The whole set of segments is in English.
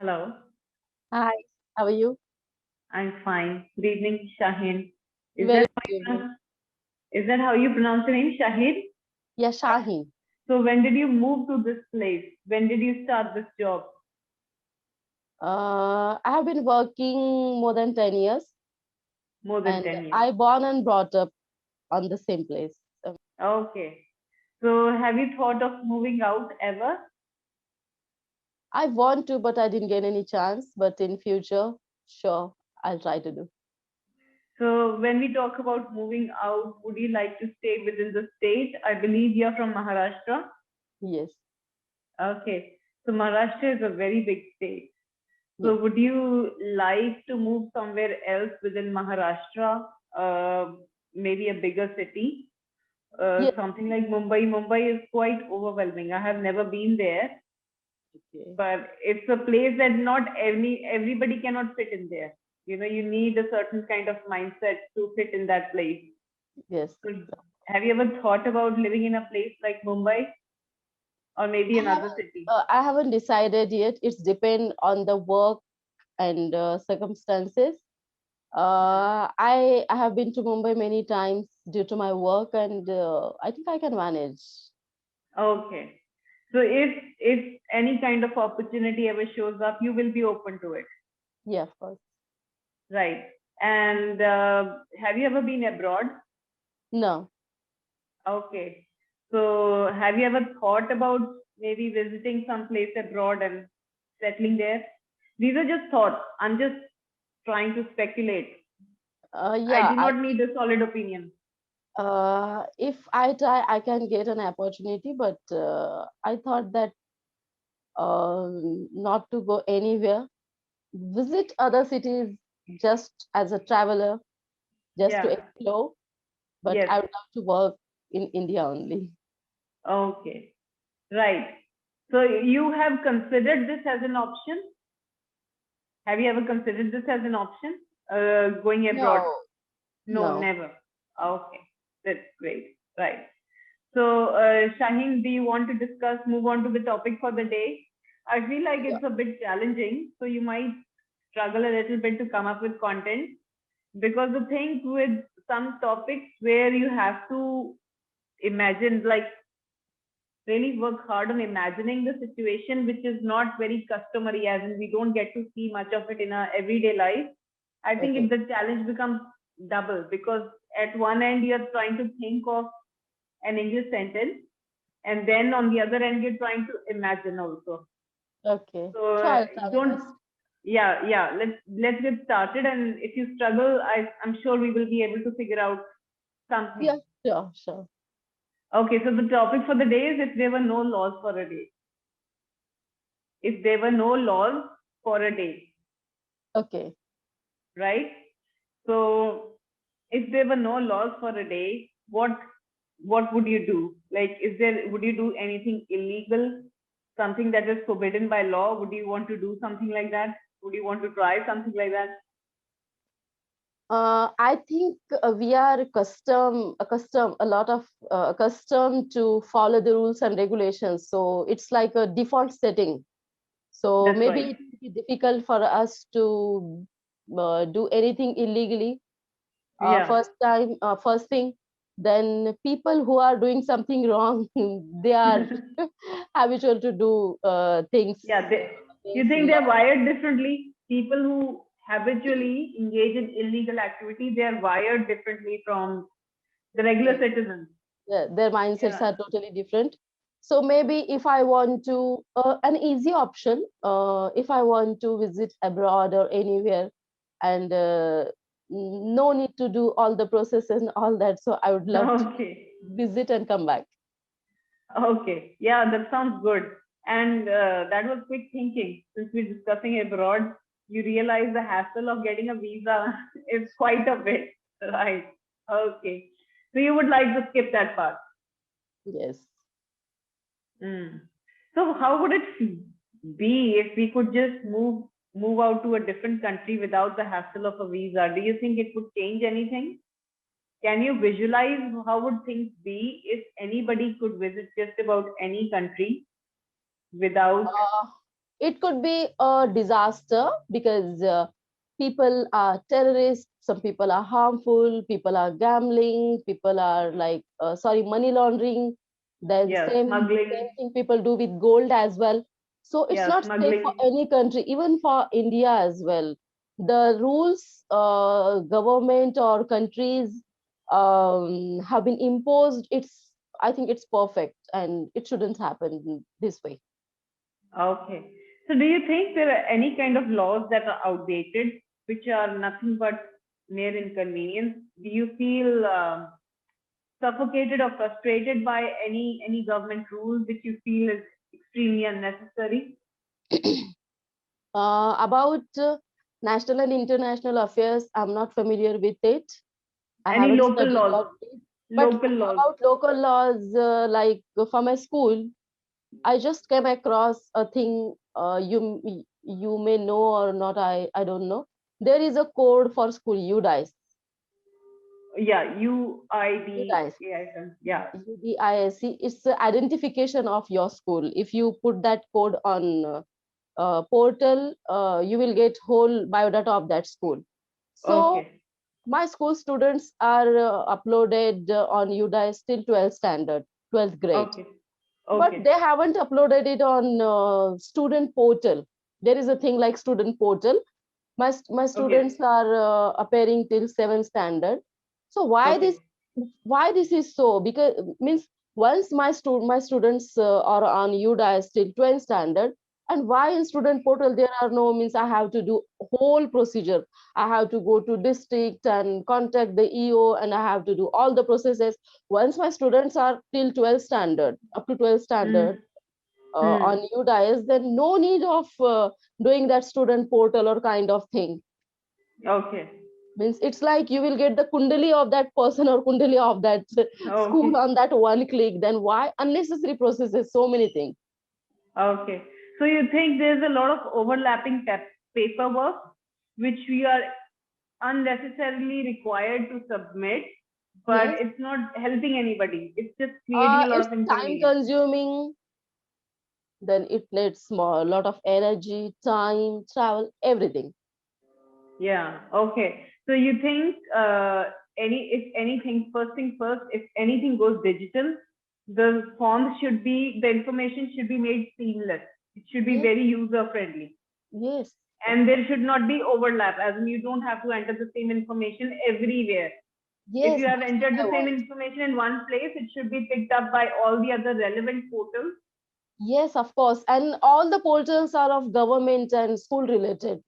Hello, Hi, how are you? I'm fine. Good evening, Shaheen. Is Very that good evening. is that how you pronounce your name, Shaheen? Yeah, Shaheen. So when did you move to this place? When did you start this job? I have been working more than 10 years More than and 10 years. I born and brought up on the same place. So Okay. So have you thought of moving out ever? I want to, but I didn't get any chance. But in future, sure, I'll try to do. So when we talk about moving out, would you like to stay within the state? I believe you're from Maharashtra. Yes, Okay. So Maharashtra is a very big state. yes, So would you like to move somewhere else within Maharashtra? Maybe a bigger city? yes. Something like Mumbai. Mumbai is quite overwhelming. I have never been there, Okay. but it's a place that not everybody cannot fit in there. You know, you need a certain kind of mindset to fit in that place. Yes. So have you ever thought about living in a place like Mumbai or maybe I another haven't, city? I haven't decided yet. It's depend on the work and circumstances. I have been to Mumbai many times due to my work, and I think I can manage. Okay. So if any kind of opportunity ever shows up, you will be open to it, Yeah, of course. right? And have you ever been abroad? No. Okay. So have you ever thought about maybe visiting some place abroad and settling there? These are just thoughts. I'm just trying to speculate. I Yeah, do not need a solid opinion. if I try, I can get an opportunity, but I thought that not to go anywhere, visit other cities just as a traveler, just to Yeah. explore. But Yes. I would love to work in India only. Okay. Right. So you have considered this as an option? Have you ever considered this as an option? Going abroad? No, No, no. never. Okay. That's great. Right. So, Shaheen, do you want to discuss, move on to the topic for the day? I feel like Yeah. it's a bit challenging, so you might struggle a little bit to come up with content because the thing with some topics where you have to imagine, like really work hard on imagining the situation, which is not very customary, as in we don't get to see much of it in our everyday life. I think Okay. the challenge becomes double because at one end you're trying to think of an English sentence, and then on the other end you're trying to imagine also. Okay. So Sure, I'll try my don't, best. yeah, let's get started. And if you struggle, I'm sure we will be able to figure out Yeah, something. sure, sure. Okay, so the topic for the day is if there were no laws for a day. If there were no laws for a day, Okay. right? So if there were no laws for a day, what would you do? Like, is there would you do anything illegal, something that is forbidden by law? Would you want to do something like that? Would you want to try something like that? I think we are accustomed, a lot of accustomed to follow the rules and regulations. So it's like a default setting. So That's maybe right. it will be difficult for us to do anything illegally. Yeah. First thing, then people who are doing something wrong, they are habitual to do things Yeah. You against think they're law. wired differently? People who habitually engage in illegal activity, they are wired differently from the regular Yes, citizens. their mindsets Yeah. are totally different. So maybe if I want to, an easy option, if I want to visit abroad or anywhere, and no need to do all the process and all that, so I would love to Okay. visit and come back. Okay. Yeah, that sounds good. And that was quick thinking. Since we're discussing abroad, you realize the hassle of getting a visa is quite a bit, right? Okay. So you would like to skip that part. Yes. Mm. So how would it be if we could just move out to a different country without the hassle of a visa? Do you think it would change anything? Can you visualize how would things be if anybody could visit just about any country without Uh, It could be a disaster because people are terrorists, some people are harmful, people are gambling, people are like, sorry, money laundering. Then Yeah, same smuggling. thing people do with gold as well. So it's Yeah, not safe for smuggling. any country, even for India as well. The rules government or countries have been imposed. I think it's perfect and it shouldn't happen this way. Okay. So do you think there are any kind of laws that are outdated, which are nothing but mere inconvenience? Do you feel suffocated or frustrated by any government rules which you feel is extremely unnecessary? About national and international affairs, I'm not familiar with it. I Any haven't local studied laws? on it. But Local laws. about local laws, like for my school, I just came across a thing you may know or not. I don't know. There is a code for school. UDICE. Yeah, UID. UDICE. Yeah. UDISC. It's the identification of your school. If you put that code on portal, you will get whole biodata of that school. So Okay. my school students are uploaded on UDICE till 12th standard, 12th grade, Okay. but Okay. they haven't uploaded it on student portal. There is a thing like student portal. My Okay. students are appearing till 7th standard. So Okay. why this is so? Because means once my students are on UDICE till 12th standard, and why in student portal there are no, means I have to do whole procedure. I have to go to district and contact the EO, and I have to do all the processes. Once my students are till 12th standard, up to 12th Hmm. standard Hmm. on UDICE, then no need of doing that student portal or kind of thing. Okay. Means it's like you will get the kundali of that person or kundali of that school Okay. on that one click. Then why unnecessary processes? So many things. Okay. So you think there's a lot of overlapping paperwork which we are unnecessarily required to submit, but Yes. it's not helping anybody. It's just creating a lot It's of time inconvenience. consuming. Then it needs more, a lot of energy, time, travel, everything. Yeah. Okay. So you think if anything, first thing first, if anything goes digital, the information should be made seamless. It should be Yes. very user friendly. Yes. And there should not be overlap, as in you don't have to enter the same information everywhere. If Yes. you have That's what entered I the same want. information in one place, it should be picked up by all the other relevant portals. Yes, of course. And all the portals are of government and school related.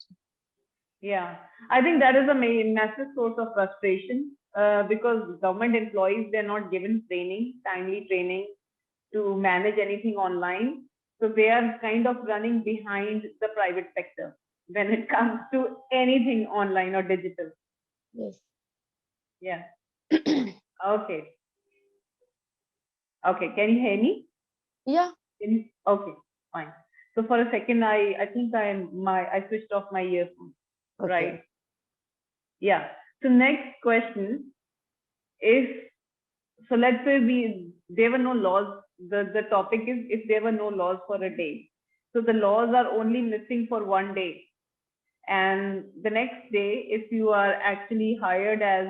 Yeah, I think that is a massive source of frustration because government employees, they're not given training, timely training to manage anything online. So they are kind of running behind the private sector when it comes to anything online or digital. Yes. Yeah. Okay. Okay. Can you hear me? Yeah. Okay. Fine. So for a second, I think I switched off my earphone. Okay. Right. Yeah. So next question is, so let's say there were no laws. The topic is if there were no laws for a day. So the laws are only missing for one day. And the next day, if you are actually hired as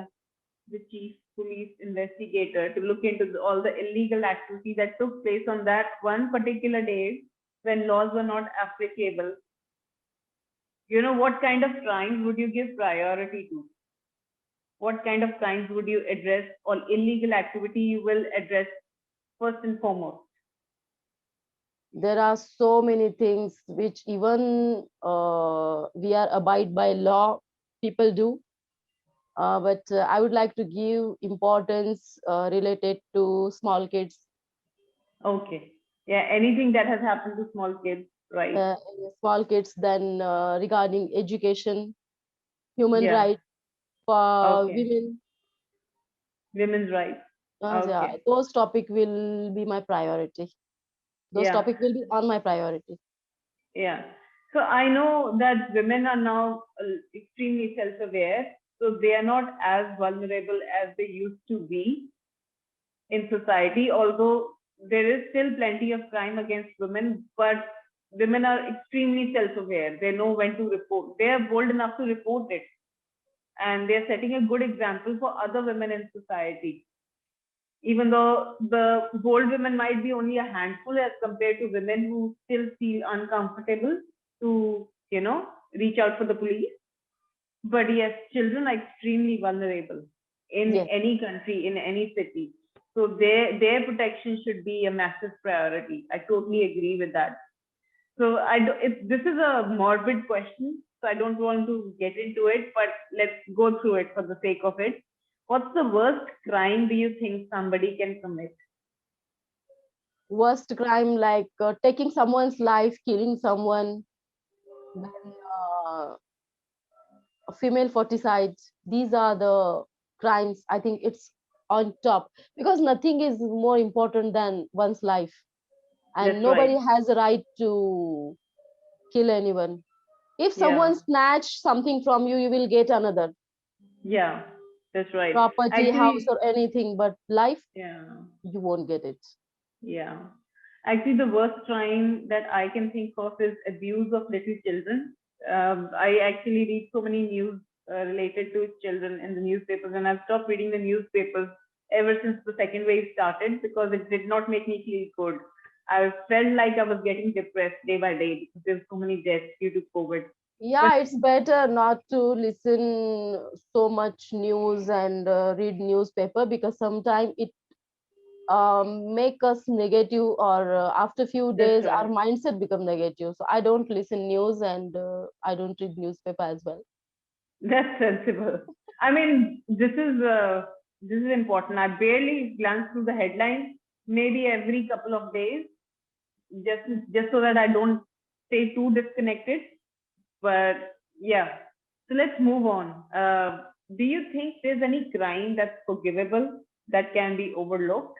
the chief police investigator to look into all the illegal activity that took place on that one particular day when laws were not applicable, what kind of crimes would you give priority to? What kind of crimes would you address, or illegal activity you will address first and foremost? There are so many things which even we are abide by law, people do. But I would like to give importance related to small kids. Okay. Yeah, anything that has happened to small kids, right? Uh, Small kids, then regarding education, human Yeah. rights for Okay. women. Women's rights. Yeah, Okay. those topic will be my priority. Those Yeah. topic will be on my priority. Yeah. So I know that women are now extremely self-aware, so they are not as vulnerable as they used to be in society, although there is still plenty of crime against women, but women are extremely self-aware. They know when to report. They are bold enough to report it, and they are setting a good example for other women in society. Even though the bold women might be only a handful as compared to women who still feel uncomfortable to, reach out for the police. But yes, children are extremely vulnerable in Yes. any country, in any city. So their protection should be a massive priority. I totally agree with that. So this is a morbid question, so I don't want to get into it, but let's go through it for the sake of it. What's the worst crime do you think somebody can commit? Worst crime, like taking someone's life, killing someone, then female foticide. These are the crimes. I think it's on top, because nothing is more important than one's life, and That's right. nobody has a right to kill anyone. If Yeah. someone snatch something from you, you will get another Yeah. That's right. property, house, Actually, or anything, but life, yeah. you won't get it. Yeah. Actually, the worst crime that I can think of is abuse of little children. I actually read so many news related to children in the newspapers, and I've stopped reading the newspapers ever since the second wave started because it did not make me feel good. I felt like I was getting depressed day by day because there's so many deaths due to COVID. But Yeah, it's better not to listen so much news and read newspaper, because sometimes it make us negative, or after few that's days our right. mindset become negative. So I don't listen news, and I don't read newspaper as well. That's sensible. I mean, this is important. I barely glance through the headlines, maybe every couple of days, just just so that I don't stay too disconnected. But yeah, so let's move on. Do you think there's any crime that's forgivable that can be overlooked?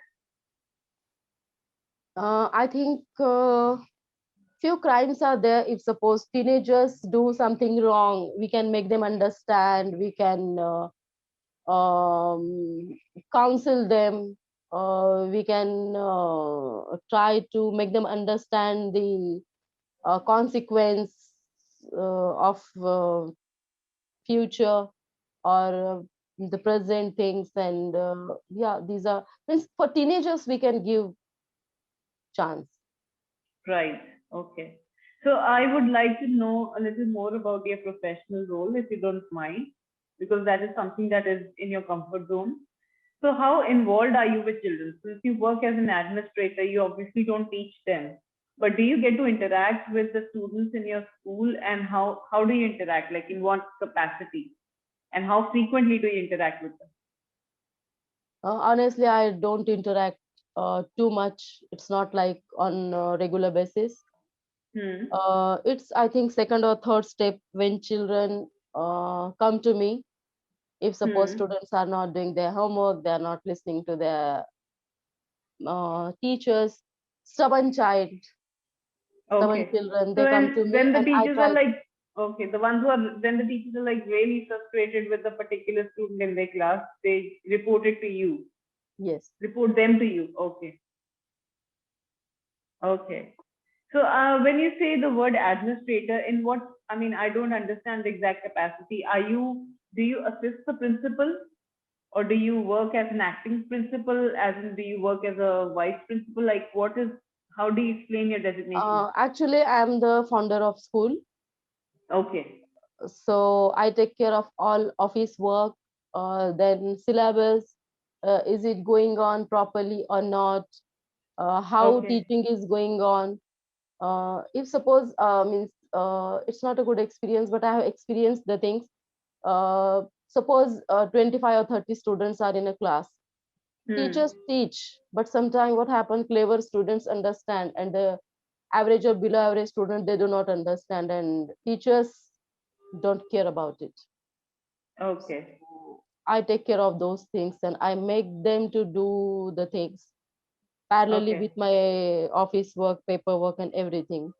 I think few crimes are there. If suppose teenagers do something wrong, we can make them understand, we can counsel them, we can try to make them understand the consequence of future, or the present things. And yeah, these are means for teenagers we can give chance. Right. Okay. So I would like to know a little more about your professional role, if you don't mind, because that is something that is in your comfort zone. So how involved are you with children? Since you work as an administrator, you obviously don't teach them, but do you get to interact with the students in your school, and how do you interact? Like in what capacity, and how frequently do you interact with them? Honestly, I don't interact too much. It's not like on a regular basis. Hmm. It's, I think, second or third step when children come to me. If suppose Hmm. students are not doing their homework, they are not listening to their teachers, stubborn child, stubborn Okay. children, So they come to me when the and I teachers are try. like, okay, the ones who are when the teachers are like really frustrated with the particular student in their class, they report it to you, Yes. report them to you. Okay. Okay. So when you say the word administrator, in what, I mean, I don't understand the exact capacity. Do you assist the principal, or do you work as an acting principal? As in, do you work as a vice principal? Like, how do you explain your designation? Actually, I am the founder of school, Okay. so I take care of all office work, then syllabus, is it going on properly or not, how Okay. teaching is going on. If suppose means it's not a good experience, but I have experienced the things. Suppose 25 or 30 students are in a class. Hmm. Teachers teach, but sometimes what happens, clever students understand, and the average or below average student, they do not understand, and teachers don't care about it. Okay. So I take care of those things, and I make them to do the things parallelly Okay. with my office work, paperwork, and everything.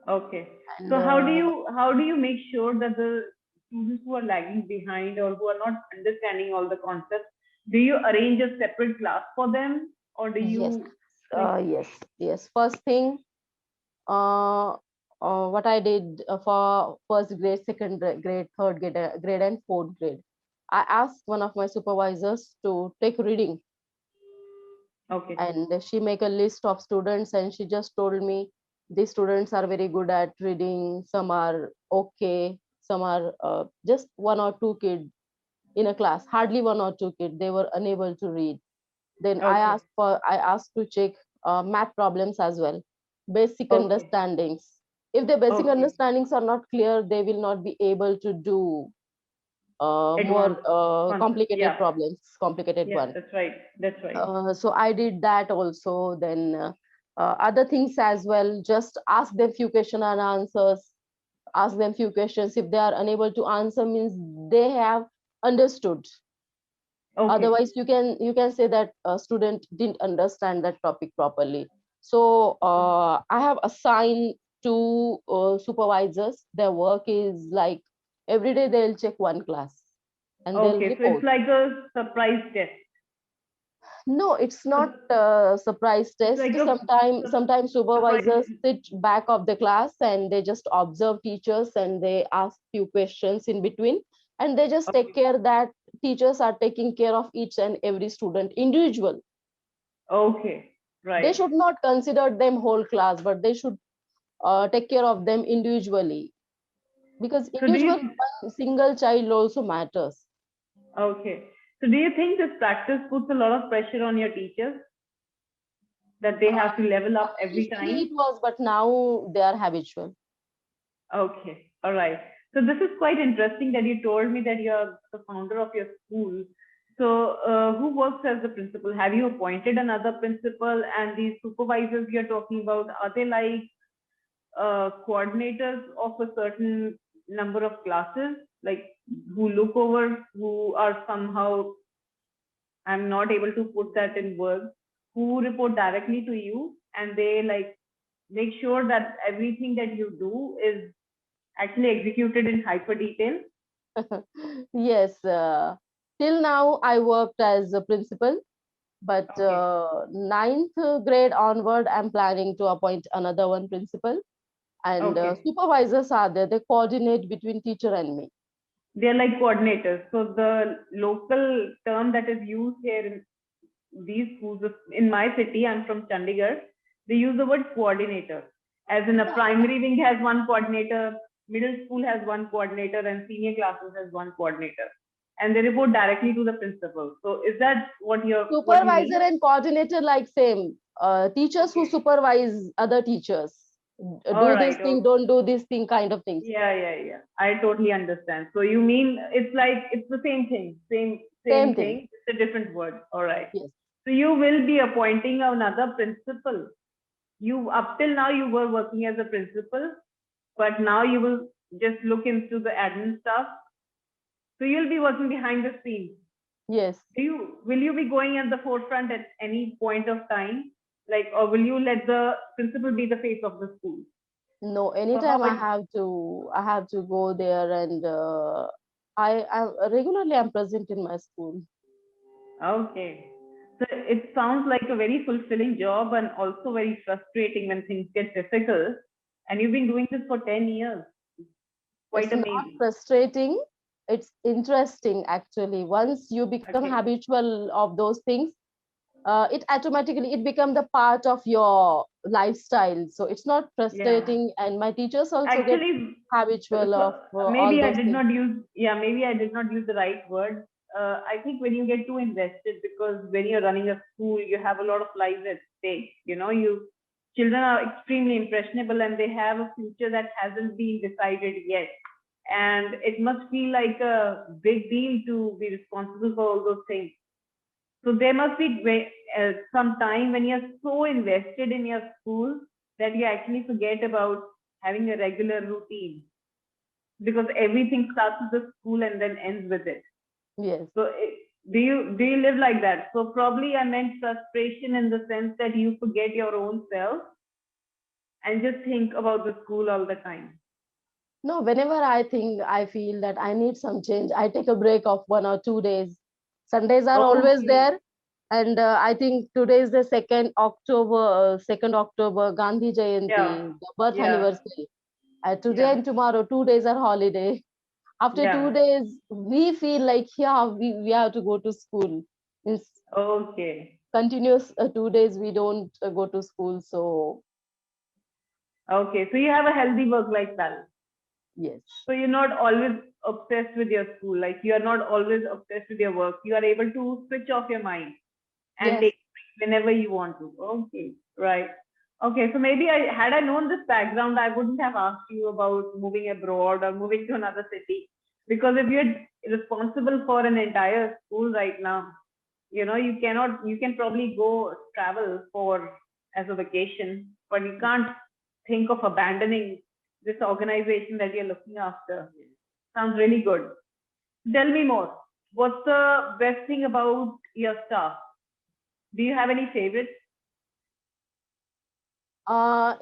Okay. And So how do you make sure that the students who are lagging behind or who are not understanding all the concepts, do you arrange a separate class for them, or do yes, you like yes, yes. First thing, uh, what I did for first grade, second grade, third grade, and fourth grade. I asked one of my supervisors to take reading, Okay. and she make a list of students, and she just told me these students are very good at reading, some are okay, some are just one or two kids in a class, hardly one or two kids, they were unable to read. Then Okay. I asked to check math problems as well, basic Okay. understandings. If the basic Okay. understandings are not clear, they will not be able to do more Advanced concept. complicated Yeah. problems, complicated Yes, one. that's right. That's right. So I did that also. Then other things as well. Just ask them few question and answers. Ask them few questions. If they are unable to answer, means they have understood. Okay. Otherwise, you can say that a student didn't understand that topic properly. So I have assigned two supervisors. Their work is like every day they'll check one class and they'll Okay. So it's report. like a surprise test. No, it's So not a surprise it's test. like a Sometimes supervisors surprise. sit back of the class and they just observe teachers and they ask few questions in between, and they just take Okay. care that teachers are taking care of each and every student individual. Okay. They Right. should not consider them whole class, but they should take care of them individually, because So do individual you one single child also matters. okay. So do you think this practice puts a lot of pressure on your teachers that they have to level up every Initially time? it was, but now they are habitual. Okay. All right. So this is quite interesting that you told me that you're the founder of your school. So who works as the principal? Have you appointed another principal? And these supervisors you're talking about, are they like coordinators of a certain number of classes, like who look over, who are somehow, I'm not able to put that in words, who report directly to you and they like make sure that everything that you do is actually executed in hyper detail? Yes, till now I worked as a principal, but Okay. ninth grade onward, I'm planning to appoint another one principal, and Okay. supervisors are there. They coordinate between teacher and me. They're like coordinators. So the local term that is used here in these schools, in my city, I'm from Chandigarh, they use the word coordinator. As in a Yeah, primary wing has one coordinator, middle school has one coordinator, and senior classes has one coordinator. And they report directly to the principal. So is that what you supervisor mean? and coordinator like same. Teachers who Okay. supervise other teachers. All Do this right. thing, Okay. don't do this thing, kind of things. Yeah, yeah, yeah. I totally understand. So you mean it's like it's the same thing, same Same thing. thing, it's a different word. All right. Yes. So you will be appointing another principal. You up till now you were working as a principal, but now you will just look into the admin stuff. So you'll be working behind the scenes. Yes. Will you be going at the forefront at any point of time? Like, or will you let the principal be the face of the school? No, So how anytime it I have to go there, and I regularly I'm present in my school. okay. So it sounds like a very fulfilling job and also very frustrating when things get difficult. And you've been doing this for 10 years. Quite It's not amazing. frustrating, it's interesting actually. Once you become Okay. habitual of those things, it automatically it become the part of your lifestyle. So it's not Yeah. frustrating, and my teachers also get Actually, habitual so of all maybe I those did things. not use, yeah, maybe I did not use the right word. I think when you get too invested, because when you're running a school, you have a lot of lives at stake. Children are extremely impressionable and they have a future that hasn't been decided yet. And it must feel like a big deal to be responsible for all those things. So there must be some time when you're so invested in your school that you actually forget about having a regular routine, because everything starts with the school and then ends with it. Yes. So do you live like that? So probably I meant frustration in the sense that you forget your own self and just think about the school all the time. No, whenever I feel that I need some change, I take a break of 1 or 2 days. Sundays are always Okay. there, And I think today is the 2nd October, Gandhi Yeah, Jayanti, the birth yeah, anniversary. Today yeah, and tomorrow, 2 days are holiday. After yeah. 2 days, we feel like, yeah, we have to go to school. Means Okay, continuous 2 days we don't go to school. So okay. So you have a healthy work-life balance. yes, So you're not always obsessed with your school. Like you're not always obsessed with your work. You are able to switch off your mind and yes. take breaks whenever you want to. Okay, right. Okay, so maybe I known this background, I wouldn't have asked you about moving abroad or moving to another city. Because if you're responsible for an entire school right now, you can probably go travel for as a vacation, but you can't think of abandoning this organization that you're looking after. Sounds really good. Tell me more. What's the best thing about your staff? Do you have any favorites?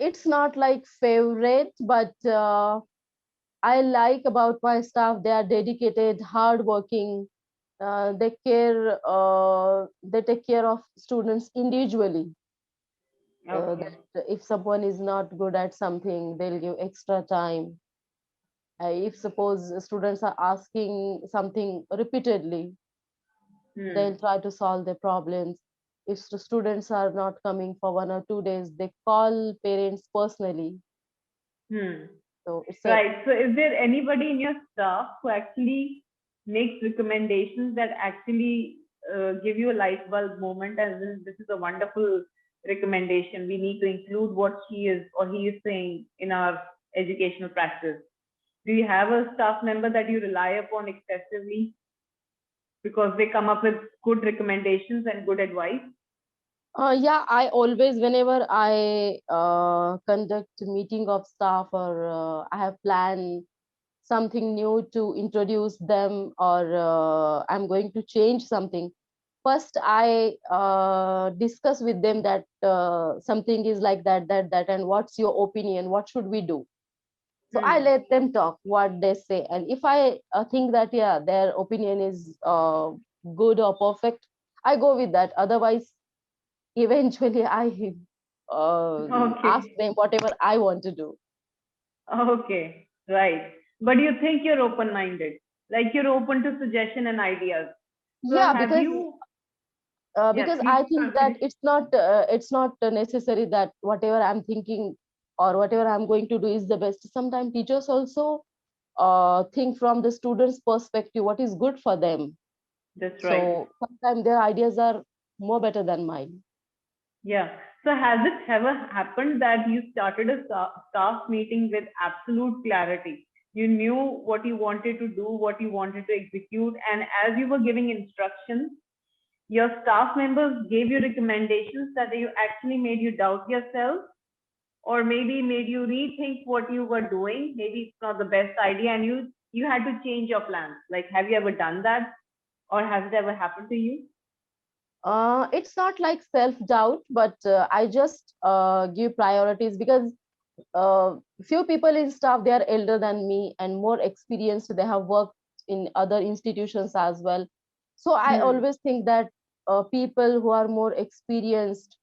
It's not like favorite, but I like about my staff. They are dedicated, hardworking. They take care of students individually. Okay. That if someone is not good at something, they'll give extra time. If suppose students are asking something repeatedly, they'll Hmm. try to solve their problems. If the students are not coming for 1 or 2 days, they call parents personally. Hmm. So it's a Right. So is there anybody in your staff who actually makes recommendations that actually give you a light bulb moment and this is a wonderful recommendation. We need to include what she is or he is saying in our educational practice. Do you have a staff member that you rely upon excessively because they come up with good recommendations and good advice? yeah, I always, whenever I conduct meeting of staff or I have planned something new to introduce them or I'm going to change something, first I discuss with them that something is like that, and what's your opinion? What should we do? So I Hmm. let them talk what they say, and if I think that yeah, their opinion is good or perfect, I go with that. Otherwise, eventually I ask Okay. them whatever I want to do. Okay. Right. But you think you're open minded, like you're open to suggestion and ideas. So Yeah, have you, yeah, because I please think that continue. it's not necessary that whatever I'm thinking or whatever I'm going to do is the best. Sometimes teachers also think from the students' perspective what is good for them. That's right. So sometimes their ideas are more better than mine. Yeah. So has it ever happened that you started a staff meeting with absolute clarity? You knew what you wanted to do, what you wanted to execute, and as you were giving instructions, your staff members gave you recommendations that you actually made you doubt yourself or maybe made you rethink what you were doing. Maybe it's not the best idea and you had to change your plans. Like, have you ever done that or has it ever happened to you? It's not like self doubt, but I just give priorities because few people in staff, they are elder than me and more experienced. They have worked in other institutions as well. So I Hmm. always think that people who are more experienced,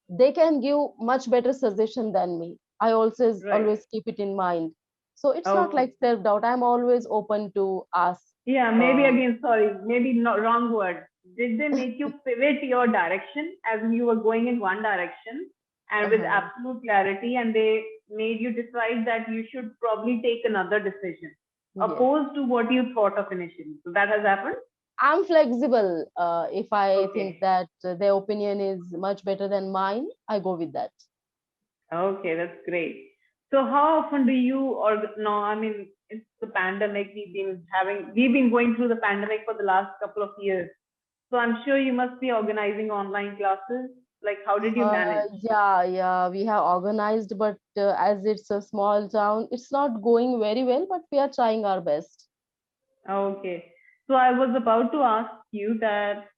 they can give much better suggestion than me. I also Right. always keep it in mind. So it's not Okay. like self doubt. I'm always open to ask. Yeah, maybe uh, again, sorry, maybe not wrong word. Did they make you pivot your direction as in you were going in one direction and with uh absolute clarity, and they made you decide that you should probably take another decision yes, opposed to what you thought of initially? So that has happened? I'm flexible. If I think Okay. that their opinion is much better than mine, I go with that. Okay, that's great. So how often do you or no, I mean it's the pandemic we've been going through the pandemic for the last couple of years. So I'm sure you must be organizing online classes. Like how did you manage? Yeah, we have organized, but as it's a small town, it's not going very well, but we are trying our best. Okay. So I was about to ask you that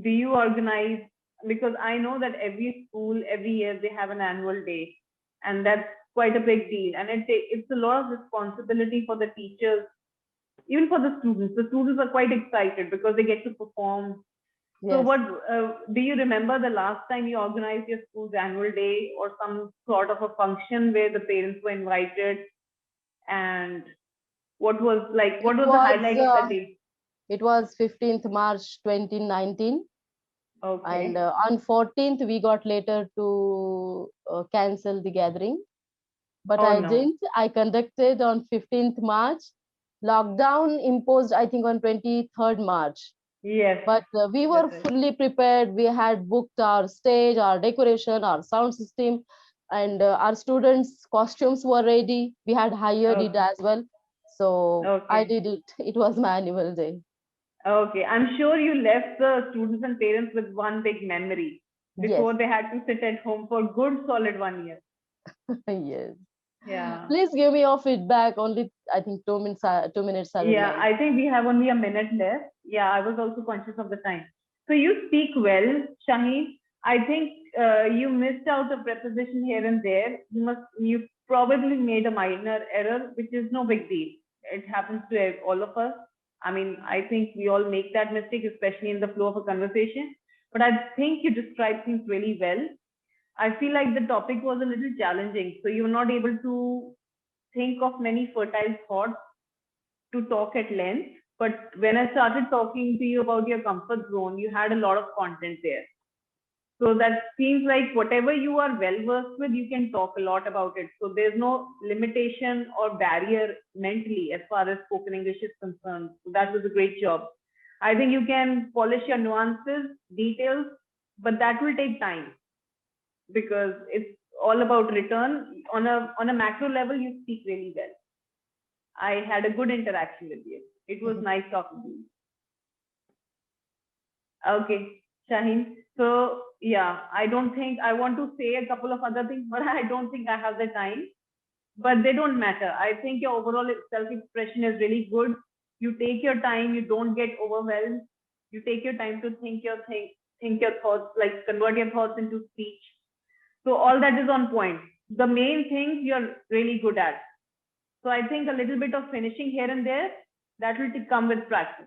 do you organize because I know that every school every year they have an annual day and that's quite a big deal and it's a lot of responsibility for the teachers even for the students. The students are quite excited because they get to perform So Yes. what do you remember the last time you organized your school's annual day or some sort of a function where the parents were invited? And what was like, It what was the was highlight of that day? it was 15th March 2019, and Okay. on 14th we got later to cancel the gathering, but Oh I no. didn't. I conducted on 15th March. Lockdown imposed, I think, on 23rd March. Yes, But we were that's right. fully prepared. We had booked our stage, our decoration, our sound system, and our students' costumes were ready. We had hired it Okay. as well. So I Okay. did it. It was my annual day. Okay. I'm sure you left the students and parents with one big memory Yes, before they had to sit at home for good solid 1 year. yes. Yeah. Please give me your feedback. Only, I think, 2 minutes. 2 minutes are Yeah, remain. I think we have only a minute left. Yeah, I was also conscious of the time. So you speak well, Shaheen. I think you missed out a preposition here and there. You probably made a minor error, which is no big deal. It happens to all of us. I mean, I think we all make that mistake, especially in the flow of a conversation. But I think you described things really well. I feel like the topic was a little challenging, so you were not able to think of many fertile thoughts to talk at length. But when I started talking to you about your comfort zone, you had a lot of content there. So that seems like whatever you are well versed with, you can talk a lot about it. So there's no limitation or barrier mentally as far as spoken English is concerned. So that was a great job. I think you can polish your nuances, details, but that will take time because it's all about return. On a macro level, you speak really well. I had a good interaction with you. It was nice talking to you. Okay, Shaheen. So yeah, I don't think I want to say a couple of other things, but I don't think I have the time. But they don't matter. I think your overall self-expression is really good. You take your time. You don't get overwhelmed. You take your time to think your thoughts, like convert your thoughts into speech. So all that is on point. The main things you're really good at. So I think a little bit of finishing here and there, that will come with practice.